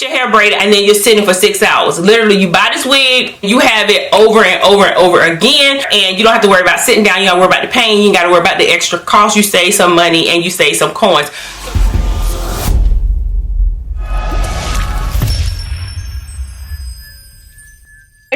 get your hair braided and then you're sitting for 6 hours. Literally, you buy this wig, you have it over and over and over again, and you don't have to worry about sitting down. You don't worry about the pain. You ain't got to worry about the extra cost. You save some money and you save some coins.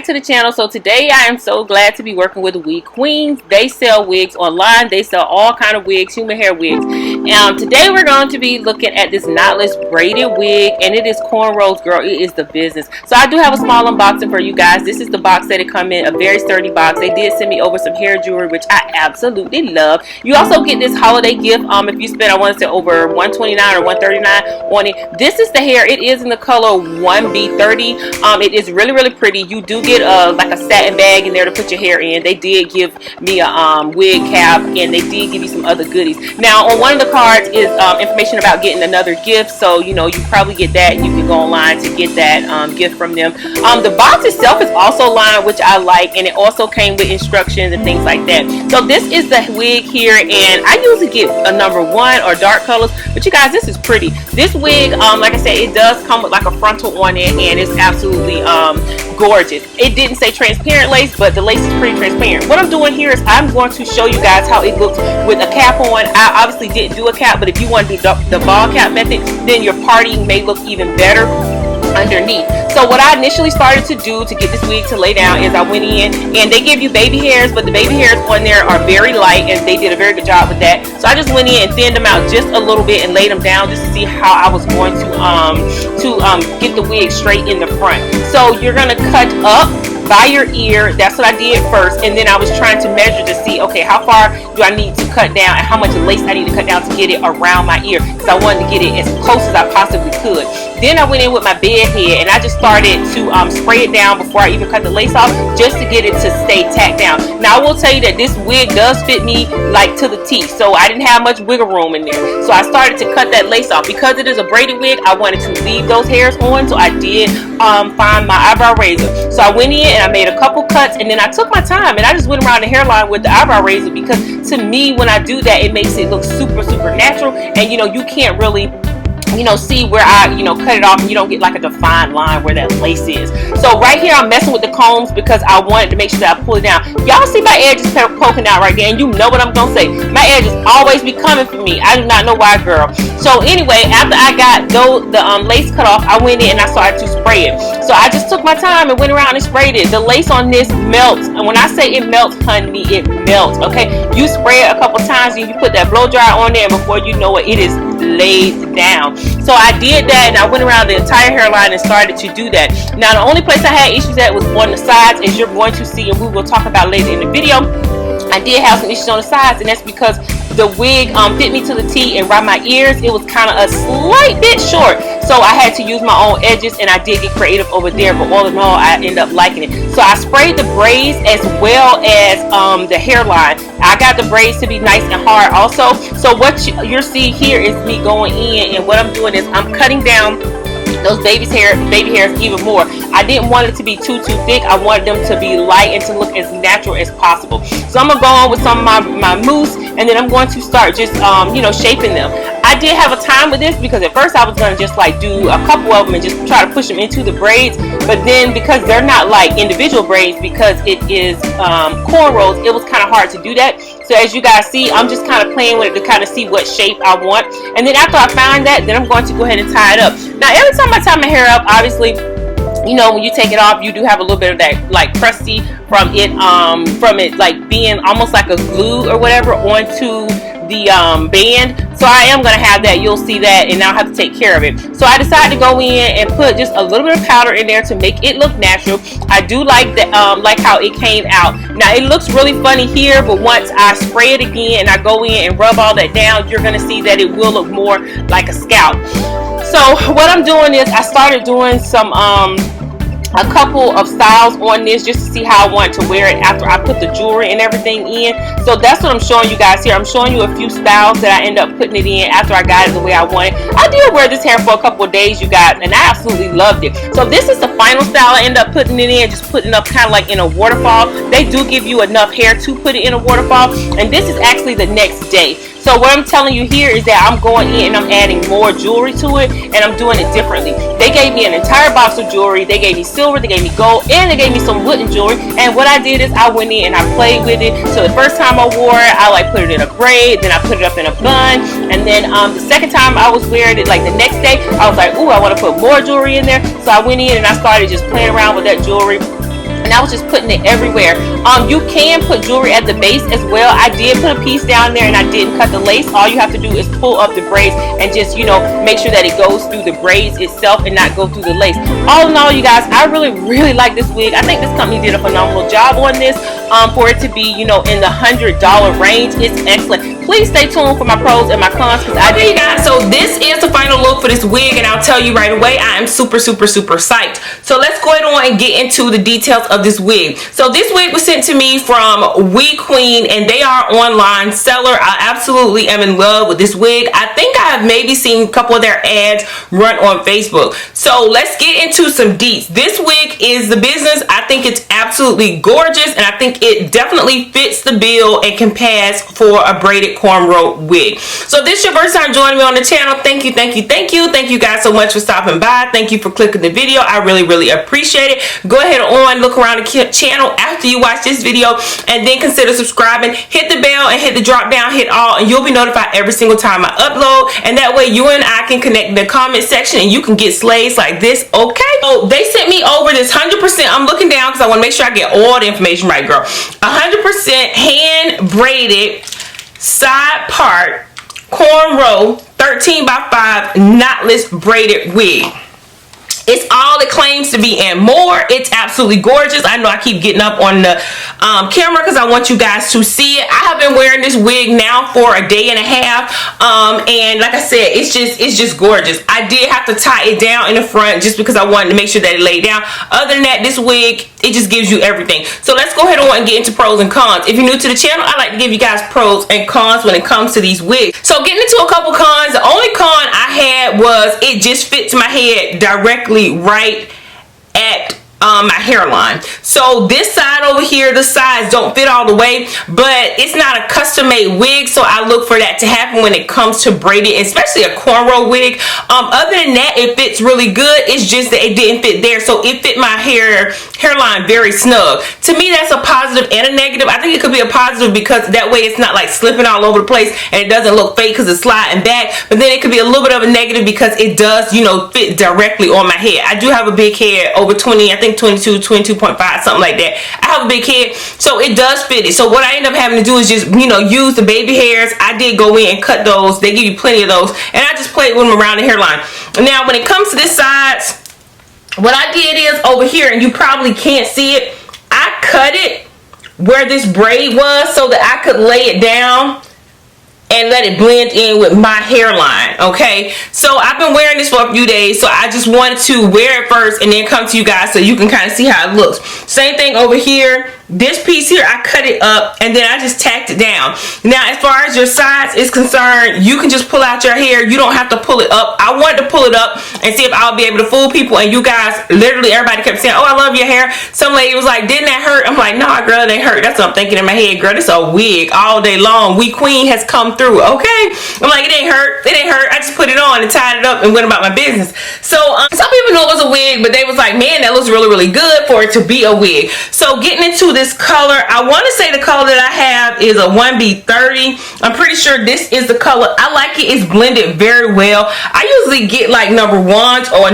To the channel. So today I am so glad to be working with WeQueen. They sell wigs online. They sell all kind of wigs, human hair wigs. Today we're going to be looking at this knotless braided wig, and it is cornrows, girl. It is the business. So I do have a small unboxing for you guys. This is the box that it come in, a very sturdy box. They did send me over some hair jewelry, which I absolutely love. You also get this holiday gift if you spend, I want to say, over $129 or $139 on it. This is the hair. It is in the color 1B30. It is really, really pretty. You do get like a satin bag in there to put your hair in. They did give me a wig cap, and they did give you some other goodies. Now on one of the cards is information about getting another gift, so you know, you probably get that. You can go online to get that gift from them. The box itself is also lined, which I like, and it also came with instructions and things like that. So this is the wig here, and I usually get a number 1 or dark colors, but you guys, this is pretty. This wig, like I said, it does come with like a frontal on it, and it's absolutely gorgeous. It didn't say transparent lace, but the lace is pretty transparent. What I'm doing here is I'm going to show you guys how it looks with a cap on. I obviously didn't do a cap, but if you want to do the ball cap method, then your parting may look even better underneath. So what I initially started to do to get this wig to lay down is I went in, and they give you baby hairs, but the baby hairs on there are very light, and they did a very good job with that. So I just went in and thinned them out just a little bit and laid them down just to see how I was going to get the wig straight in the front. So you're gonna cut up by your ear. That's what I did first, and then I was trying to measure to see, okay, how far do I need to cut down and how much lace I need to cut down to get it around my ear, because I wanted to get it as close as I possibly could. Then I went in with my bed head, and I just started to spray it down before I even cut the lace off, just to get it to stay tacked down. Now I will tell you that this wig does fit me like to the teeth, so I didn't have much wiggle room in there. So I started to cut that lace off. Because it is a braided wig, I wanted to leave those hairs on, so I did find my eyebrow razor. So I went in and I made a couple cuts, and then I took my time and I just went around the hairline with the eyebrow razor, because to me, when I do that, it makes it look super natural, and you know, you can't really see where I cut it off, and you don't get like a defined line where that lace is. So right here I'm messing with the combs because I wanted to make sure that I pull it down. Y'all see my edges poking out right there, and you know what I'm gonna say. My edges always be coming for me. I do not know why, girl. So anyway, after I got the lace cut off, I went in and I started to spray it. So I just took my time and went around and sprayed it. The lace on this melts, and when I say it melts, honey, it melts. Okay, you spray it a couple times and you put that blow dryer on there, and before you know it, it is laid down. So I did that, and I went around the entire hairline and started to do that. Now the only place I had issues at was on the sides, as you're going to see, and we will talk about later in the video. I did have some issues on the sides, and that's because the wig fit me to the T, and around my ears it was kind of a slight bit short, so I had to use my own edges, and I did get creative over there, but all in all I ended up liking it. So I sprayed the braids as well as the hairline. I got the braids to be nice and hard also. So what you're seeing here is me going in, and what I'm doing is I'm cutting down those baby hairs even more. I didn't want it to be too thick. I wanted them to be light and to look as natural as possible. So I'm gonna go on with some of my mousse, and then I'm going to start just shaping them. I did have a time with this because at first I was gonna just like do a couple of them and just try to push them into the braids, but then because they're not like individual braids, because it is cornrows, it was kind of hard to do that. So as you guys see, I'm just kind of playing with it to kind of see what shape I want, and then after I find that, then I'm going to go ahead and tie it up. Now every time I tie my hair up, obviously, you know, when you take it off, you do have a little bit of that like crusty from it like being almost like a glue or whatever onto the band. So I am going to have that. You'll see that, and I'll have to take care of it. So I decided to go in and put just a little bit of powder in there to make it look natural. I do like that, like how it came out. Now it looks really funny here, but once I spray it again and I go in and rub all that down, you're going to see that it will look more like a scalp. So what I'm doing is I started doing some a couple of styles on this just to see how I want to wear it after I put the jewelry and everything in. So that's what I'm showing you guys here. I'm showing you a few styles that I end up putting it in after I got it the way I wanted. I did wear this hair for a couple of days, you guys, and I absolutely loved it. So this is the final style I end up putting it in, just putting it up kind of like in a waterfall. They do give you enough hair to put it in a waterfall, and this is actually the next day. So what I'm telling you here is that I'm going in and I'm adding more jewelry to it, and I'm doing it differently. They gave me an entire box of jewelry. They gave me silver, they gave me gold, and they gave me some wooden jewelry. And what I did is I went in and I played with it. So the first time I wore it, I like put it in a braid, then I put it up in a bun, and then the second time I was wearing it, like the next day, I was like, ooh, I want to put more jewelry in there. So I went in and I started just playing around with that jewelry, and I was just putting it everywhere. You can put jewelry at the base as well. I did put a piece down there and I didn't cut the lace. All you have to do is pull up the braids and just, you know, make sure that it goes through the braids itself and not go through the lace. All in all, you guys, I really like this wig. I think this company did a phenomenal job on this. For it to be, you know, in the $100 range, it's excellent. Please stay tuned for my pros and my cons, because I do, you guys. So this is the final look for this wig, and I'll tell you right away, I am super psyched. So let's go ahead on and get into the details of this wig. So this wig was sent to me from WeQueen, and they are online seller. I absolutely am in love with this wig. I think I have maybe seen a couple of their ads run on Facebook. So let's get into some deets. This wig is the business. I think it's absolutely gorgeous, and I think it definitely fits the bill and can pass for a braided cornrow wig. So if this is your first time joining me on the channel, thank you guys so much for stopping by. Thank you for clicking the video. I really appreciate it. Go ahead on, look around the channel after you watch this video, and then consider subscribing. Hit the bell and hit the drop down, hit all, and you'll be notified every single time I upload, and that way you and I can connect in the comment section and you can get slays like this, okay? So they sent me over this 100%, I'm looking down because I want to make sure I get all the information right, girl. 100% hand braided side part cornrow 13x5 knotless braided wig. It's all it claims to be and more. It's absolutely gorgeous. I know I keep getting up on the camera because I want you guys to see it. I have been wearing this wig now for a day and a half, and like I said, it's just gorgeous. I did have to tie it down in the front just because I wanted to make sure that it laid down. Other than that, this wig, it just gives you everything. So let's go ahead on and get into pros and cons. If you're new to the channel, I like to give you guys pros and cons when it comes to these wigs. So getting into a couple cons, the only con I had was it just fits my head directly right at my hairline. So this side over here, the sides don't fit all the way, but it's not a custom made wig, so I look for that to happen when it comes to braided, especially a cornrow wig. Other than that, it fits really good. It's just that it didn't fit there, so it fit my hairline very snug. To me, that's a positive and a negative. I think it could be a positive because that way it's not like slipping all over the place and it doesn't look fake because it's sliding back, but then it could be a little bit of a negative because it does, you know, fit directly on my head. I do have a big head, over 20, I think 22, 22.5, something like that. I have a big head, so it does fit it. So what I end up having to do is just, you know, use the baby hairs. I did go in and cut those. They give you plenty of those, and I just played with them around the hairline. Now when it comes to this sides, what I did is over here, and you probably can't see it, I cut it where this braid was so that I could lay it down and let it blend in with my hairline, okay? So I've been wearing this for a few days, so I just wanted to wear it first and then come to you guys so you can kind of see how it looks. Same thing over here. This piece here, I cut it up and then I just tacked it down. Now, as far as your sides is concerned, you can just pull out your hair. You don't have to pull it up. I wanted to pull it up and see if I'll be able to fool people, and you guys, literally everybody kept saying, oh, I love your hair. Some lady was like, didn't that hurt? I'm like, nah, girl, it ain't hurt. That's what I'm thinking in my head, girl. This a wig all day long. WeQueen has come through, okay? I'm like, it ain't hurt. It ain't hurt. I just put it on and tied it up and went about my business. So some people knew it was a wig, but they was like, man, that looks really good for it to be a wig. So getting into this color, I want to say the color that I have is a 1B30. I'm pretty sure this is the color. I like it. It's blended very well. I usually get like number 1s or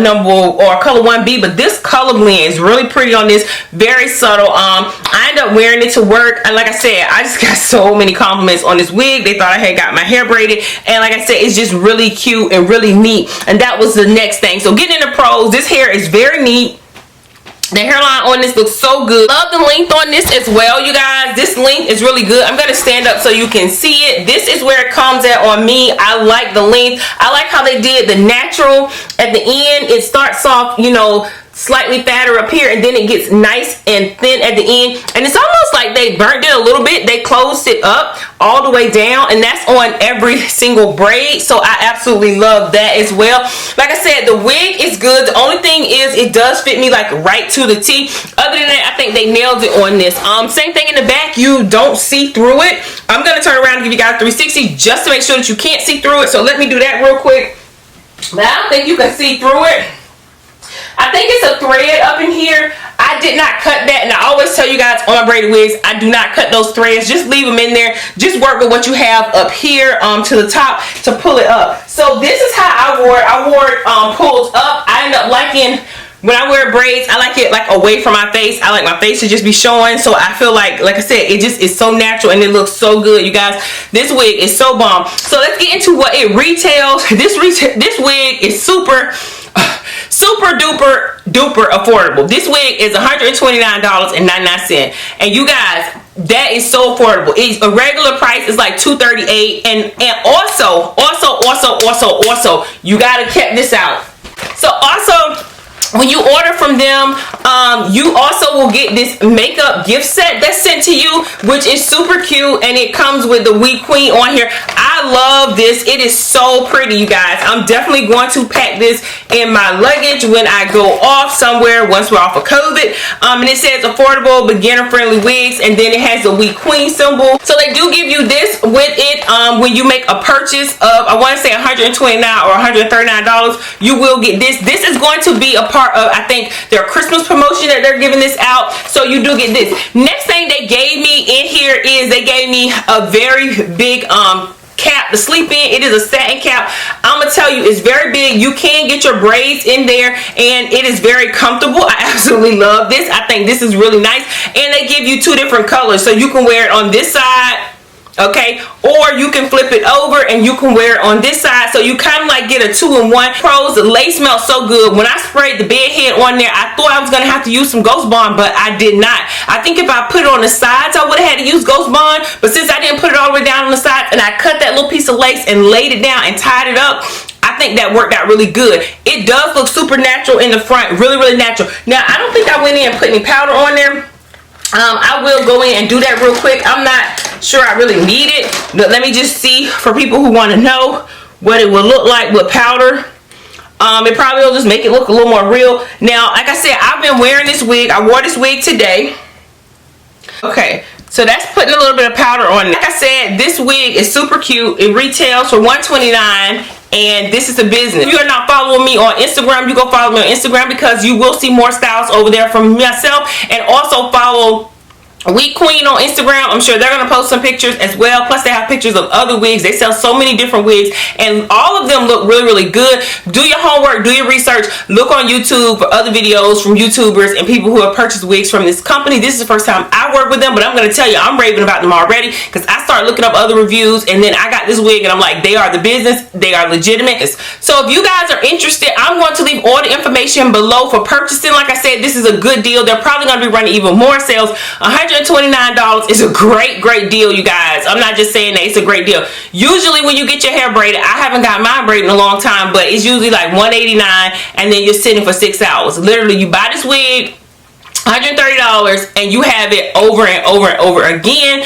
color 1B, but this color blend is really pretty on this. Very subtle. I end up wearing it to work, and like I said, I just got so many compliments on this wig. They thought I had got my hair braided, and like I said, it's just really cute and really neat, and that was the next thing. So getting into pros, this hair is very neat. The hairline on this looks so good. Love the length on this as well, you guys. This length is really good. I'm going to stand up so you can see it. This is where it comes at on me. I like the length. I like how they did the natural at the end. It starts off, you know, slightly fatter up here, and then it gets nice and thin at the end. And it's almost like they burnt it a little bit. They closed it up all the way down, and that's on every single braid. So I absolutely love that as well. Like I said, the wig is good. The only thing is it does fit me like right to the T. Other than that, I think they nailed it on this. Same thing in the back. You don't see through it. I'm gonna turn around and give you guys 360 just to make sure that you can't see through it. So let me do that real quick. But I don't think you can see through it. I think it's a thread up in here. I did not cut that, and I always tell you guys on my braided wigs, I do not cut those threads. Just leave them in there. Just work with what you have up here to the top to pull it up. So this is how I wore it. I wore it pulled up. I end up liking, when I wear braids, I like it like away from my face. I like my face to just be showing. So I feel like I said, it just is so natural and it looks so good, you guys. This wig is so bomb. So let's get into what it retails. This wig is super duper affordable. This wig is $129.99, and you guys, that is so affordable. It's a regular price is like $238, and also you gotta check this out. So also, when you order from them, you also will get this makeup gift set that's sent to you, which is super cute, and it comes with the WeQueen on here. I love this. It is so pretty, you guys. I'm definitely going to pack this in my luggage when I go off somewhere once we're off of COVID. And it says affordable, beginner-friendly wigs, and then it has the WeQueen symbol. So they do give you this with it when you make a purchase of, I want to say $129 or $139. You will get this. This is going to be a part of, I think, their Christmas promotion that they're giving this out. So you do get this. Next thing they gave me in here is they gave me a very big cap to sleep in. It is a satin cap. I'm gonna tell you, it's very big. You can get your braids in there, and it is very comfortable. I absolutely love this. I think this is really nice, and they give you two different colors, so you can wear it on this side, okay, or you can flip it over and you can wear it on this side. So you kind of like get a 2-in-1. Pros, the lace smells so good. When I sprayed the bed head on there, I thought I was gonna have to use some Ghost Bond, but I did not. I think if I put it on the sides, I would have had to use Ghost Bond, but since I didn't put it all the way down on the sides and I cut that little piece of lace and laid it down and tied it up, I think that worked out really good. It does look super natural in the front, really natural. Now, I don't think I went in and put any powder on there. I will go in and do that real quick. I'm not sure I really need it, but let me just see for people who want to know what it will look like with powder. It probably will just make it look a little more real. Now, like I said, I've been wearing this wig. I wore this wig today. Okay, so that's putting a little bit of powder on it. Like I said, this wig is super cute. It retails for $129. And this is a business. If you are not following me on Instagram, you go follow me on Instagram, because you will see more styles over there from myself. And also follow WeQueen on Instagram. I'm sure they're going to post some pictures as well. Plus they have pictures of other wigs. They sell so many different wigs, and all of them look really good. Do your homework, do your research, look on YouTube for other videos from YouTubers and people who have purchased wigs from this company. This is the first time I work with them, but I'm going to tell you, I'm raving about them already, because I started looking up other reviews, and then I got this wig and I'm like, they are the business, they are legitimate. So if you guys are interested, I'm going to leave all the information below for purchasing. Like I said, this is a good deal. They're probably going to be running even more sales. $129 is a great deal, you guys. I'm not just saying that, it's a great deal. Usually when you get your hair braided, I haven't got mine braided in a long time, but it's usually like $189, and then you're sitting for 6 hours. Literally, you buy this wig, $130, and you have it over and over again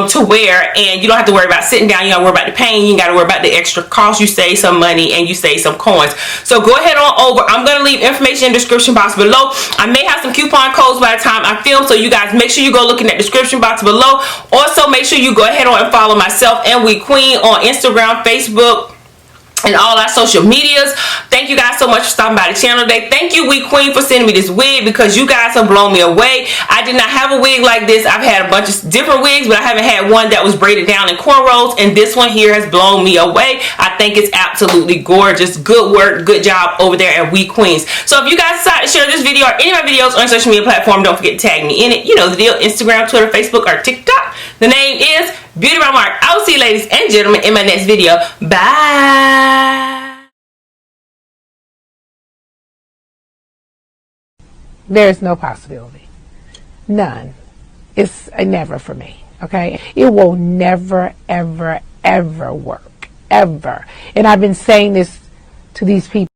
to wear, and you don't have to worry about sitting down. You don't worry about the pain. You ain't got to worry about the extra cost. You save some money and you save some coins. So go ahead on over. I'm going to leave information in the description box below. I may have some coupon codes by the time I film, so you guys make sure you go look in that description box below. Also, make sure you go ahead on and follow myself and WeQueen on Instagram, Facebook, and all our social medias. Thank you guys so much for stopping by the channel today. Thank you, WeQueen, for sending me this wig, because you guys have blown me away. I did not have a wig like this. I've had a bunch of different wigs, but I haven't had one that was braided down in cornrows, and this one here has blown me away. I think it's absolutely gorgeous. Good work, good job over there at WeQueens. So if you guys decide to share this video or any of my videos on social media platform, don't forget to tag me in it. You know the deal: Instagram, Twitter, Facebook, or TikTok. The name is Beautiebymark. I will see you, ladies and gentlemen, in my next video. Bye. There's no possibility. None. It's a never for me. Okay? It will never, ever work. Ever. And I've been saying this to these people.